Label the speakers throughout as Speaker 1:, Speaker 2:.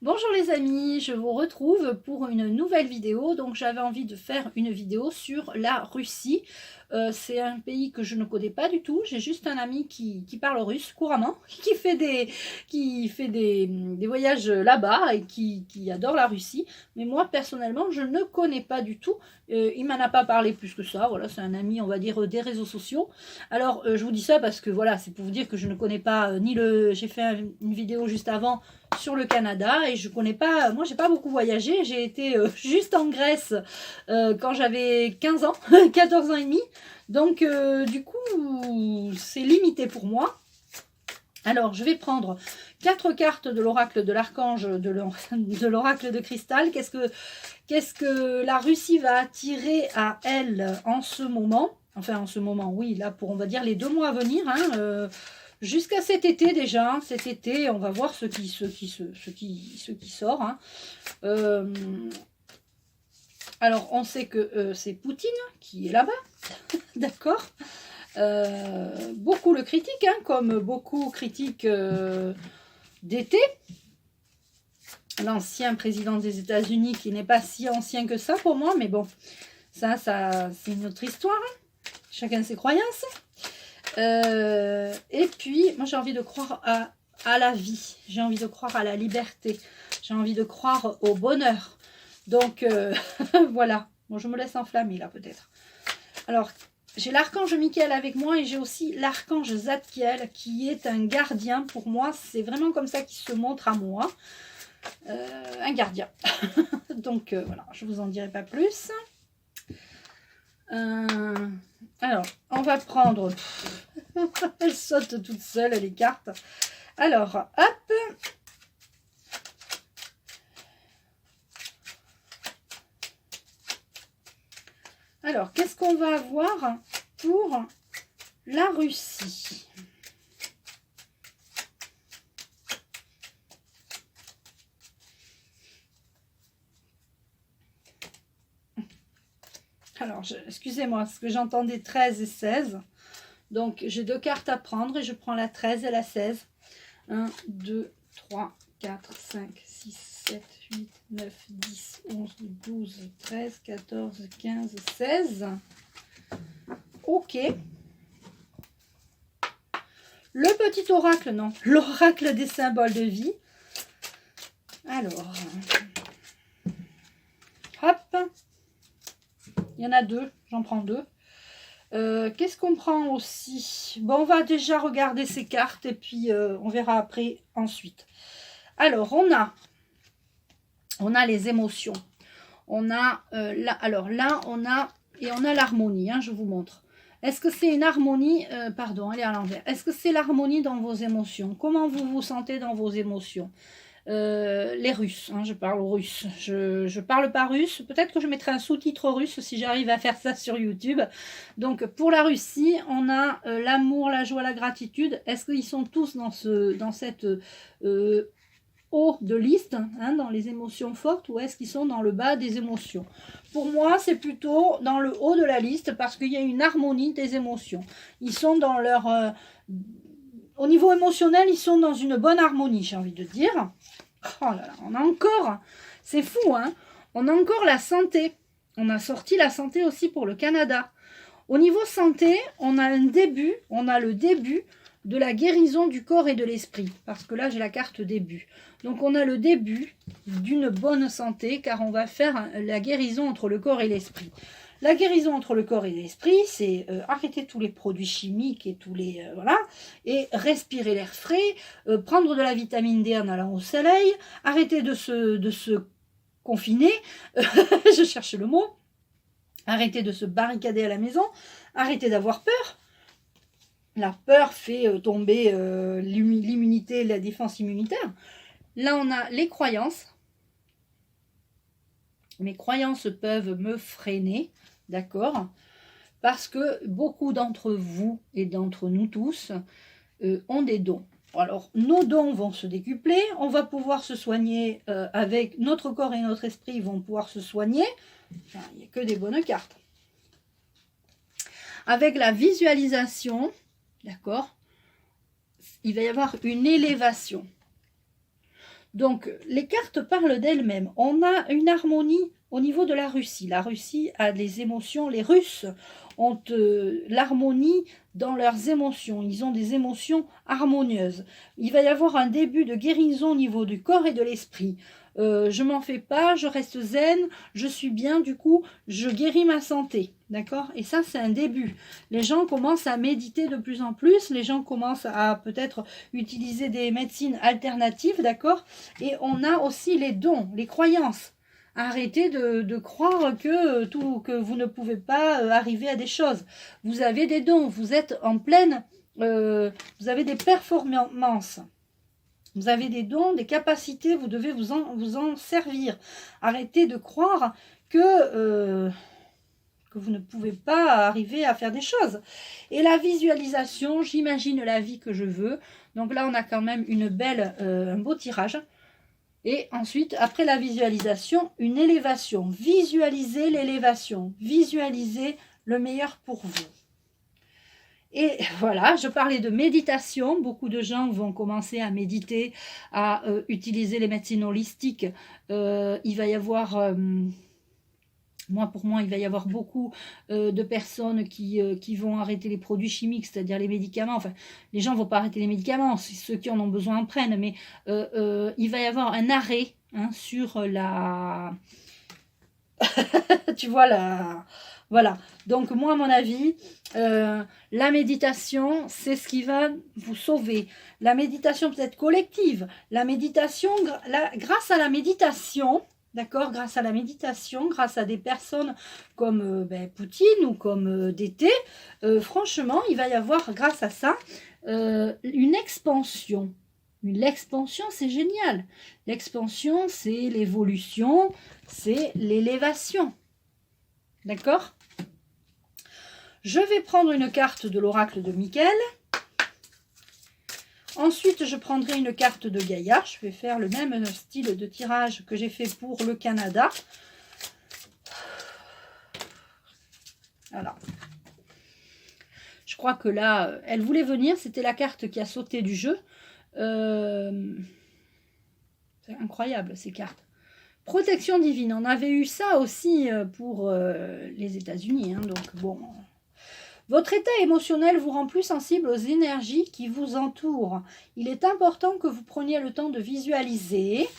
Speaker 1: Bonjour les amis, je vous retrouve pour une nouvelle vidéo. Donc j'avais envie de faire une vidéo sur la Russie. C'est un pays que je ne connais pas du tout. J'ai juste un ami qui parle russe couramment, qui fait des voyages là-bas et qui adore la Russie. Mais moi personnellement, je ne connais pas du tout. Il m'en a pas parlé plus que ça. Voilà, c'est un ami, on va dire, des réseaux sociaux. Alors je vous dis ça parce que voilà, c'est pour vous dire que je ne connais pas ni le... J'ai fait une vidéo juste avant sur le Canada et je connais pas, moi j'ai pas beaucoup voyagé, j'ai été juste en Grèce quand j'avais 15 ans, 14 ans et demi, donc du coup c'est limité pour moi. Alors je vais prendre 4 cartes de l'oracle de l'archange, de l'oracle de cristal. Qu'est-ce que la Russie va attirer à elle en ce moment, enfin en ce moment, oui, là pour on va dire les 2 mois à venir, hein, jusqu'à cet été déjà. Cet été, on va voir ce qui sort. Hein. Alors, on sait que c'est Poutine qui est là-bas, d'accord. Beaucoup le critiquent, hein, comme beaucoup critiquent d'été. L'ancien président des États-Unis, qui n'est pas si ancien que ça pour moi, mais bon, ça c'est une autre histoire. Hein. Chacun ses croyances. Et puis, moi j'ai envie de croire à la vie, j'ai envie de croire à la liberté, j'ai envie de croire au bonheur. Donc, voilà. Bon, je me laisse enflammer là peut-être. Alors, j'ai l'archange Michael avec moi et j'ai aussi l'archange Zadkiel qui est un gardien. Pour moi, c'est vraiment comme ça qu'il se montre à moi. Un gardien. Donc, voilà, je vous en dirai pas plus. Alors, on va prendre... Elle saute toute seule, les cartes. Alors, hop. Alors, qu'est-ce qu'on va avoir pour la Russie? Alors, excusez-moi, parce que j'entendais 13 et 16. Donc, j'ai 2 cartes à prendre et je prends la 13 et la 16. 1, 2, 3, 4, 5, 6, 7, 8, 9, 10, 11, 12, 13, 14, 15, 16. Ok. Le petit oracle, non. L'oracle des symboles de vie. Alors. Hop. Il y en a 2. J'en prends 2. Qu'est-ce qu'on prend aussi? Bon, on va déjà regarder ces cartes et puis on verra après ensuite. Alors, on a les émotions. On a là, alors là, on a l'harmonie. Hein, je vous montre. Est-ce que c'est une harmonie? Pardon, elle est à l'envers. Est-ce que c'est l'harmonie dans vos émotions? Comment vous vous sentez dans vos émotions? Les Russes, hein, je parle russe, je parle pas russe, peut-être que je mettrai un sous-titre russe si j'arrive à faire ça sur YouTube. Donc pour la Russie, on a l'amour, la joie, la gratitude. Est-ce qu'ils sont tous dans cette haut de liste, hein, dans les émotions fortes, ou est-ce qu'ils sont dans le bas des émotions? Pour moi, c'est plutôt dans le haut de la liste parce qu'il y a une harmonie des émotions. Ils sont dans leur... au niveau émotionnel, ils sont dans une bonne harmonie, j'ai envie de dire. Oh là là, on a encore, c'est fou, hein. On a encore la santé. On a sorti la santé aussi pour le Canada. Au niveau santé, on a le début de la guérison du corps et de l'esprit. Parce que là, j'ai la carte début. Donc, on a le début d'une bonne santé, car on va faire la guérison entre le corps et l'esprit. La guérison entre le corps et l'esprit, c'est arrêter tous les produits chimiques et tous les... voilà, et respirer l'air frais, prendre de la vitamine D en allant au soleil, arrêter de se confiner, je cherche le mot, arrêter de se barricader à la maison, arrêter d'avoir peur. La peur fait tomber l'immunité, la défense immunitaire. Là, on a les croyances. Mes croyances peuvent me freiner. D'accord, parce que beaucoup d'entre vous et d'entre nous tous ont des dons. Alors, nos dons vont se décupler, on va pouvoir se soigner avec notre corps et notre esprit vont pouvoir se soigner. Enfin, il n'y a que des bonnes cartes. Avec la visualisation, d'accord, il va y avoir une élévation. Donc, les cartes parlent d'elles-mêmes. On a une harmonie au niveau de la Russie. La Russie a des émotions. Les Russes ont l'harmonie dans leurs émotions. Ils ont des émotions harmonieuses. Il va y avoir un début de guérison au niveau du corps et de l'esprit. Je m'en fais pas, je reste zen, je suis bien, du coup, je guéris ma santé. D'accord? Et ça, c'est un début. Les gens commencent à méditer de plus en plus. Les gens commencent à peut-être utiliser des médecines alternatives. D'accord? Et on a aussi les dons, les croyances. Arrêtez de croire que vous ne pouvez pas arriver à des choses. Vous avez des dons, vous êtes en pleine... vous avez des performances. Vous avez des dons, des capacités, vous devez vous en servir. Arrêtez de croire que vous ne pouvez pas arriver à faire des choses. Et la visualisation, j'imagine la vie que je veux. Donc là, on a quand même un beau tirage. Et ensuite, après la visualisation, une élévation. Visualisez l'élévation. Visualisez le meilleur pour vous. Et voilà, je parlais de méditation. Beaucoup de gens vont commencer à méditer, à utiliser les médecines holistiques. Il va y avoir... pour moi, il va y avoir beaucoup de personnes qui vont arrêter les produits chimiques, c'est-à-dire les médicaments. Enfin, les gens ne vont pas arrêter les médicaments, ceux qui en ont besoin en prennent, mais il va y avoir un arrêt sur la... tu vois, voilà. Donc, moi, à mon avis, la méditation, c'est ce qui va vous sauver. La méditation peut-être collective. La méditation, grâce à la méditation... D'accord, grâce à la méditation, grâce à des personnes comme Poutine ou comme DT, franchement, il va y avoir, grâce à ça, une expansion. L'expansion, c'est génial. L'expansion, c'est l'évolution, c'est l'élévation. D'accord? Je vais prendre une carte de l'oracle de Michael. Ensuite, je prendrai une carte de Gaïa. Je vais faire le même style de tirage que j'ai fait pour le Canada. Voilà. Je crois que là, elle voulait venir. C'était la carte qui a sauté du jeu. C'est incroyable, ces cartes. Protection divine. On avait eu ça aussi pour les États-Unis. Hein, donc, bon... Votre état émotionnel vous rend plus sensible aux énergies qui vous entourent. Il est important que vous preniez le temps de visualiser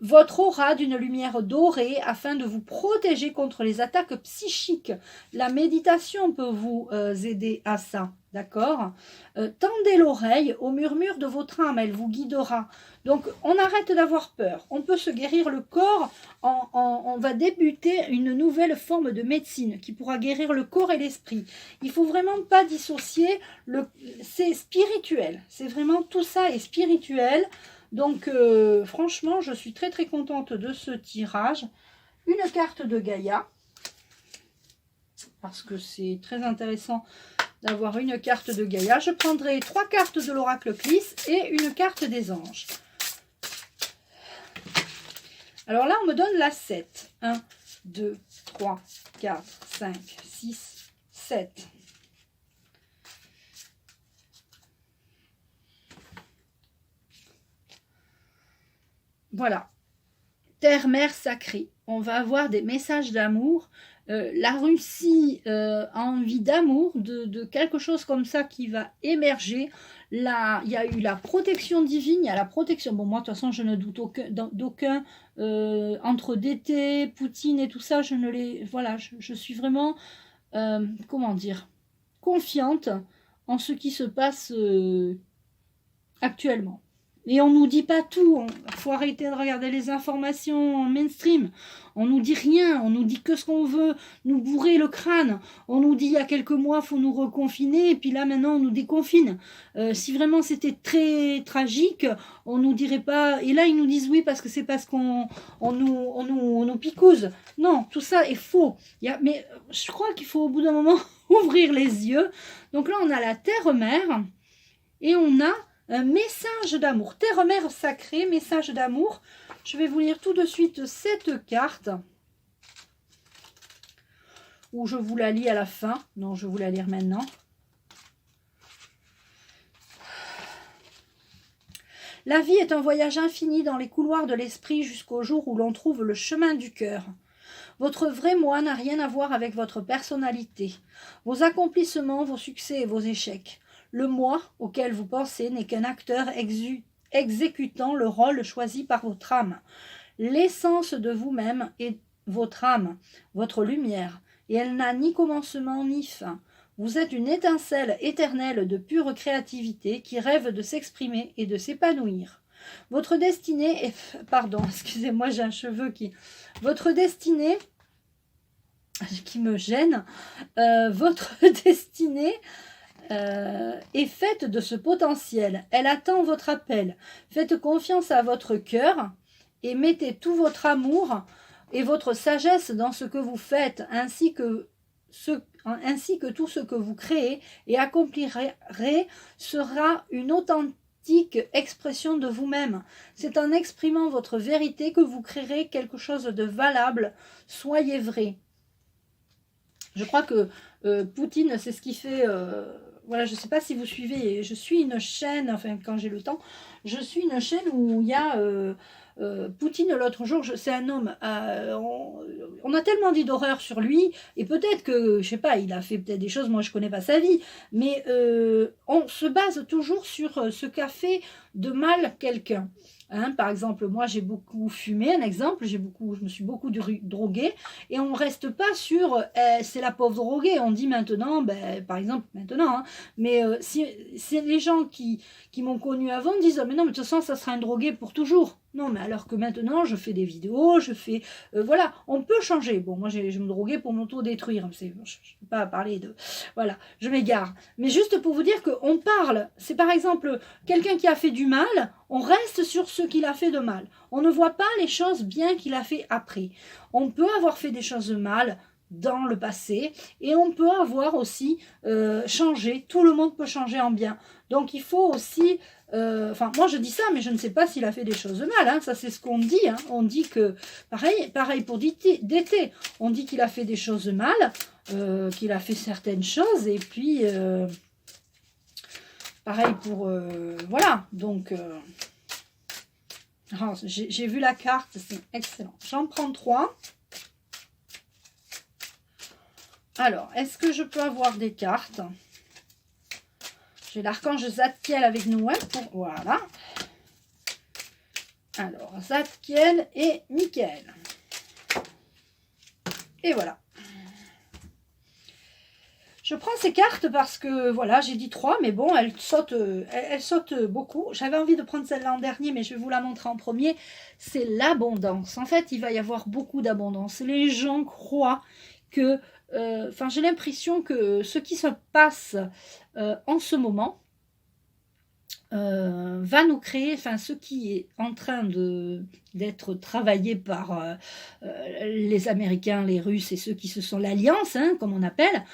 Speaker 1: votre aura d'une lumière dorée afin de vous protéger contre les attaques psychiques. La méditation peut vous aider à ça, d'accord? Tendez l'oreille au murmure de votre âme, elle vous guidera. Donc, on arrête d'avoir peur. On peut se guérir le corps. On va débuter une nouvelle forme de médecine qui pourra guérir le corps et l'esprit. Il ne faut vraiment pas dissocier. C'est spirituel. C'est vraiment tout ça est spirituel. Donc, franchement, je suis très très contente de ce tirage. Une carte de Gaïa. Parce que c'est très intéressant d'avoir une carte de Gaïa. Je prendrai 3 cartes de l'oracle Clis et une carte des anges. Alors là, on me donne la 7. 1, 2, 3, 4, 5, 6, 7. Voilà. Terre, mer sacrée. On va avoir des messages d'amour. La Russie a envie d'amour, de quelque chose comme ça qui va émerger. Là, il y a eu la protection divine, il y a la protection. Bon, moi, de toute façon, je ne doute d'aucun. Entre DT, Poutine et tout ça, je ne les... Voilà, je suis vraiment, comment dire, confiante en ce qui se passe actuellement. Et on nous dit pas tout, il faut arrêter de regarder les informations en mainstream. On nous dit rien, on nous dit que ce qu'on veut, nous bourrer le crâne. On nous dit il y a quelques mois, il faut nous reconfiner, et puis là maintenant on nous déconfine. Si vraiment c'était très tragique, on nous dirait pas... Et là ils nous disent oui parce que c'est parce qu'on nous picouse. Non, tout ça est faux. Mais je crois qu'il faut au bout d'un moment ouvrir les yeux. Donc là on a la terre-mère, et on a un message d'amour. Terre-mère sacrée, message d'amour. Je vais vous lire tout de suite cette carte. Ou je vous la lis à la fin. Non, je vais vous la lire maintenant. La vie est un voyage infini dans les couloirs de l'esprit jusqu'au jour où l'on trouve le chemin du cœur. Votre vrai moi n'a rien à voir avec votre personnalité, vos accomplissements, vos succès et vos échecs. Le moi auquel vous pensez n'est qu'un acteur exécutant le rôle choisi par votre âme. L'essence de vous-même est votre âme, votre lumière, et elle n'a ni commencement ni fin. Vous êtes une étincelle éternelle de pure créativité qui rêve de s'exprimer et de s'épanouir. Votre destinée est... Pardon, excusez-moi, j'ai un cheveu qui... Votre destinée... qui me gêne. Votre destinée... est faite de ce potentiel. Elle attend votre appel. Faites confiance à votre cœur et mettez tout votre amour et votre sagesse dans ce que vous faites, ainsi que tout ce que vous créez et accomplirez sera une authentique expression de vous-même. C'est en exprimant votre vérité que vous créerez quelque chose de valable. Soyez vrai. Je crois que Poutine, c'est ce qui fait... voilà, je ne sais pas si vous suivez, je suis une chaîne, enfin quand j'ai le temps, je suis une chaîne où il y a Poutine l'autre jour, c'est un homme, on a tellement dit d'horreur sur lui, et peut-être que, je sais pas, il a fait peut-être des choses, moi je connais pas sa vie, mais on se base toujours sur ce qu'a fait de mal quelqu'un. Hein, par exemple, moi j'ai beaucoup fumé, un exemple, je me suis beaucoup droguée, et on ne reste pas sur c'est la pauvre droguée. On dit maintenant, ben, par exemple maintenant, hein, mais si les gens qui m'ont connu avant disent, oh, mais non, mais de toute façon ça sera un drogué pour toujours. Non, mais alors que maintenant je fais des vidéos, je fais, voilà, on peut changer. Bon, moi je me droguais pour m'auto-détruire, je ne vais pas parler de, voilà, je m'égare. Mais juste pour vous dire qu'on parle, c'est par exemple quelqu'un qui a fait du mal, on reste sur ce qu'il a fait de mal. On ne voit pas les choses bien qu'il a fait après. On peut avoir fait des choses mal dans le passé et on peut avoir aussi changé. Tout le monde peut changer en bien. Donc il faut aussi... Enfin, moi je dis ça, mais je ne sais pas s'il a fait des choses mal. Hein. Ça c'est ce qu'on dit. Hein. On dit que... Pareil pour d'été. On dit qu'il a fait des choses mal, qu'il a fait certaines choses et puis... pareil pour... voilà, donc... oh, j'ai vu la carte, c'est excellent. J'en prends 3. Alors, est-ce que je peux avoir des cartes? J'ai l'archange Zadkiel avec nous. Hein, voilà. Alors, Zadkiel et Michael. Et voilà. Je prends ces cartes parce que, voilà, j'ai dit 3, mais bon, elles sautent beaucoup. J'avais envie de prendre celle-là en dernier, mais je vais vous la montrer en premier. C'est l'abondance. En fait, il va y avoir beaucoup d'abondance. Les gens croient que... Enfin, j'ai l'impression que ce qui se passe en ce moment va nous créer, enfin, ce qui est en train d'être travaillé par les Américains, les Russes et ceux qui se sont l'Alliance, hein, comme on appelle,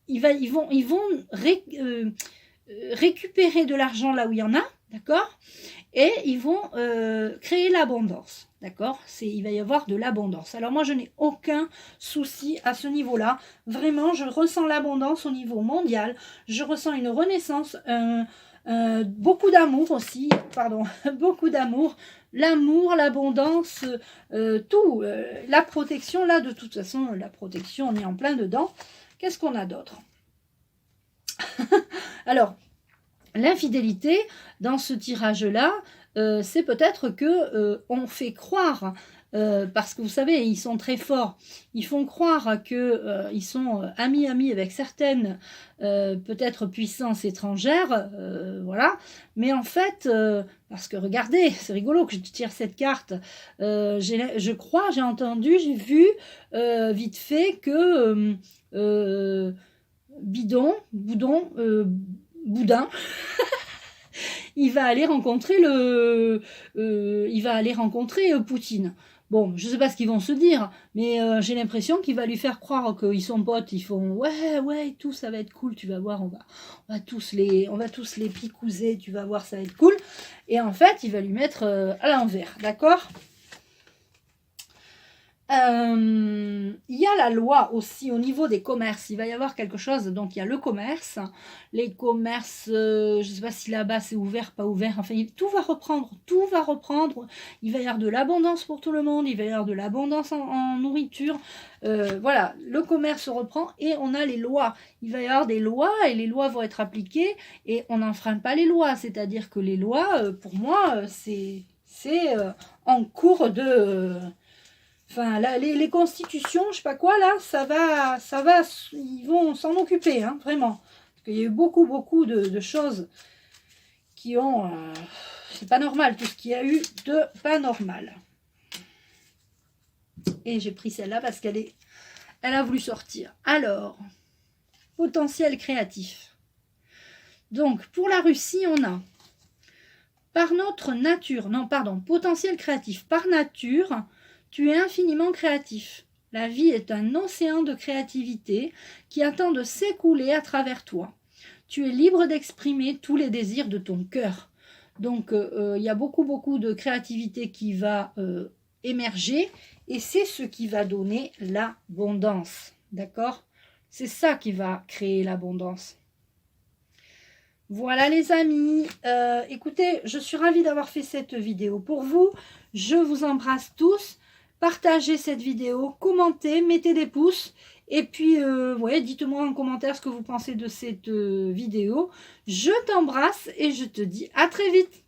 Speaker 1: ils vont récupérer de l'argent là où il y en a, d'accord, et ils vont créer l'abondance, d'accord, il va y avoir de l'abondance. Alors moi je n'ai aucun souci à ce niveau-là, vraiment je ressens l'abondance au niveau mondial, je ressens une renaissance, beaucoup d'amour aussi, pardon, beaucoup d'amour, l'amour, l'abondance, tout, la protection, là de toute façon la protection on est en plein dedans. Qu'est-ce qu'on a d'autre? Alors, l'infidélité, dans ce tirage-là, c'est peut-être que on fait croire, parce que vous savez, ils sont très forts, ils font croire que ils sont amis avec certaines peut-être puissances étrangères, voilà, mais en fait, parce que regardez, c'est rigolo que je tire cette carte, je crois, j'ai entendu, j'ai vu vite fait que Boudin, il va aller rencontrer Poutine. Bon, je ne sais pas ce qu'ils vont se dire, mais j'ai l'impression qu'il va lui faire croire qu'ils sont potes. Ils font ouais, tout ça va être cool. Tu vas voir, on va tous les picouser. Tu vas voir, ça va être cool. Et en fait, il va lui mettre à l'envers, d'accord? Il y a la loi aussi au niveau des commerces, il va y avoir quelque chose, donc il y a le commerce, les commerces, je ne sais pas si là-bas c'est ouvert, pas ouvert, enfin tout va reprendre, il va y avoir de l'abondance pour tout le monde, il va y avoir de l'abondance en nourriture, voilà, le commerce reprend et on a les lois, il va y avoir des lois et les lois vont être appliquées et on n'enfreint pas les lois, c'est-à-dire que les lois, pour moi, c'est en cours de... Enfin, là, les constitutions, je sais pas quoi, là, ça va, ils vont s'en occuper, hein, vraiment. Parce qu'il y a eu beaucoup de choses qui ont... c'est pas normal, tout ce qu'il y a eu de pas normal. Et j'ai pris celle-là parce elle a voulu sortir. Alors, potentiel créatif. Donc, pour la Russie, on a, par notre nature, non, pardon, potentiel créatif, par nature... Tu es infiniment créatif. La vie est un océan de créativité qui attend de s'écouler à travers toi. Tu es libre d'exprimer tous les désirs de ton cœur. Donc, il y a beaucoup de créativité qui va émerger et c'est ce qui va donner l'abondance. D'accord? C'est ça qui va créer l'abondance. Voilà les amis, écoutez, je suis ravie d'avoir fait cette vidéo pour vous. Je vous embrasse tous. Partagez cette vidéo, commentez, mettez des pouces. Et puis, ouais, dites-moi en commentaire ce que vous pensez de cette vidéo. Je t'embrasse et je te dis à très vite.